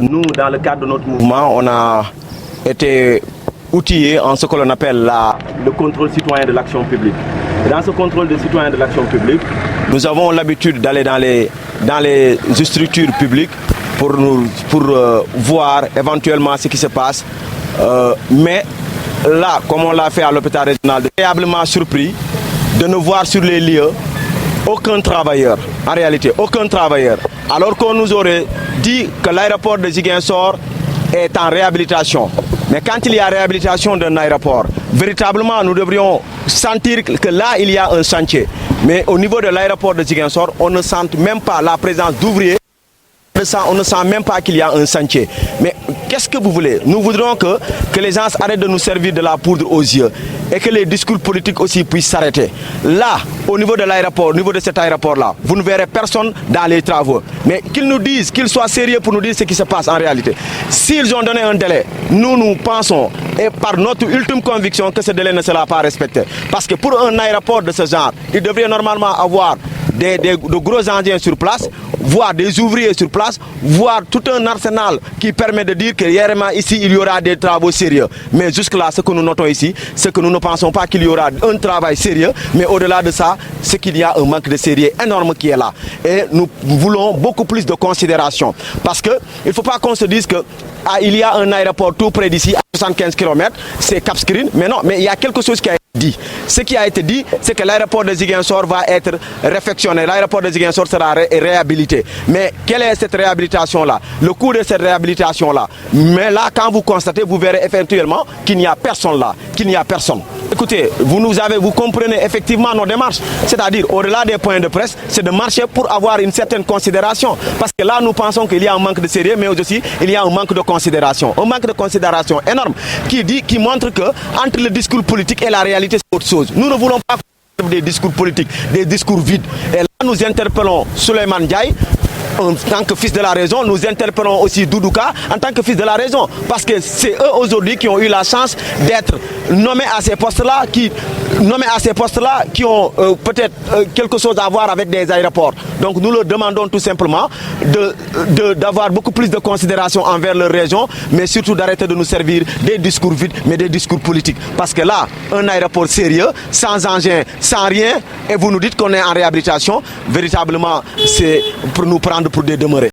Nous, dans le cadre de notre mouvement, on a été outillés en ce que l'on appelle le contrôle citoyen de l'action publique. Et dans ce contrôle citoyen de l'action publique, nous avons l'habitude d'aller dans les structures publiques pour voir éventuellement ce qui se passe. Mais là, comme on l'a fait à l'hôpital régional, agréablement surpris de ne voir sur les lieux aucun travailleur, en réalité aucun travailleur, alors qu'on nous aurait dit que l'aéroport de Ziguinchor est en réhabilitation. Mais quand il y a réhabilitation d'un aéroport, véritablement nous devrions sentir que là il y a un chantier. Mais au niveau de l'aéroport de Ziguinchor, on ne sent même pas la présence d'ouvriers, on ne sent même pas qu'il y a un chantier. Mais qu'est-ce que vous voulez? Nous voudrons que les gens arrêtent de nous servir de la poudre aux yeux et que les discours politiques aussi puissent s'arrêter. Là, au niveau de l'aéroport, au niveau de cet aéroport-là, vous ne verrez personne dans les travaux. Mais qu'ils nous disent, qu'ils soient sérieux pour nous dire ce qui se passe en réalité. S'ils ont donné un délai, nous pensons, et par notre ultime conviction, que ce délai ne sera pas respecté. Parce que pour un aéroport de ce genre, il devrait normalement avoir de gros engins sur place, voir des ouvriers sur place, voir tout un arsenal qui permet de dire que réellement ici il y aura des travaux sérieux. Mais jusque-là, ce que nous notons ici, c'est que nous ne pensons pas qu'il y aura un travail sérieux, mais au-delà de ça, c'est qu'il y a un manque de sérieux énorme qui est là. Et nous voulons beaucoup plus de considération. Parce qu'il ne faut pas qu'on se dise que il y a un aéroport tout près d'ici, à 75 km, c'est Cap Skirring. Mais non, mais il y a quelque chose qui a été dit. Ce qui a été dit, c'est que l'aéroport de Ziguinchor va être réfectionné. L'aéroport de Ziguinchor sera réhabilité. Mais quelle est cette réhabilitation-là? Le coût de cette réhabilitation-là? Mais là, quand vous constatez, vous verrez effectivement qu'il n'y a personne là, qu'il n'y a personne. Écoutez, vous comprenez effectivement nos démarches. C'est-à-dire, au-delà des points de presse, c'est de marcher pour avoir une certaine considération. Parce que là, nous pensons qu'il y a un manque de sérieux, mais aussi, il y a un manque de considération. Un manque de considération énorme qui montre que entre le discours politique et la réalité, c'est autre chose. Nous ne voulons pas des discours politiques, des discours vides. Et là, nous interpellons Souleymane Ndiaye en tant que fils de la raison, nous interpellons aussi Doudouka en tant que fils de la raison. Parce que c'est eux aujourd'hui qui ont eu la chance d'être nommés à ces postes-là, qui ont peut-être quelque chose à voir avec des aéroports. Donc nous leur demandons tout simplement d'avoir beaucoup plus de considération envers leur région, mais surtout d'arrêter de nous servir des discours vides, mais des discours politiques. Parce que là, un aéroport sérieux, sans engin, sans rien, et vous nous dites qu'on est en réhabilitation, véritablement c'est pour nous prendre pour des demeurés.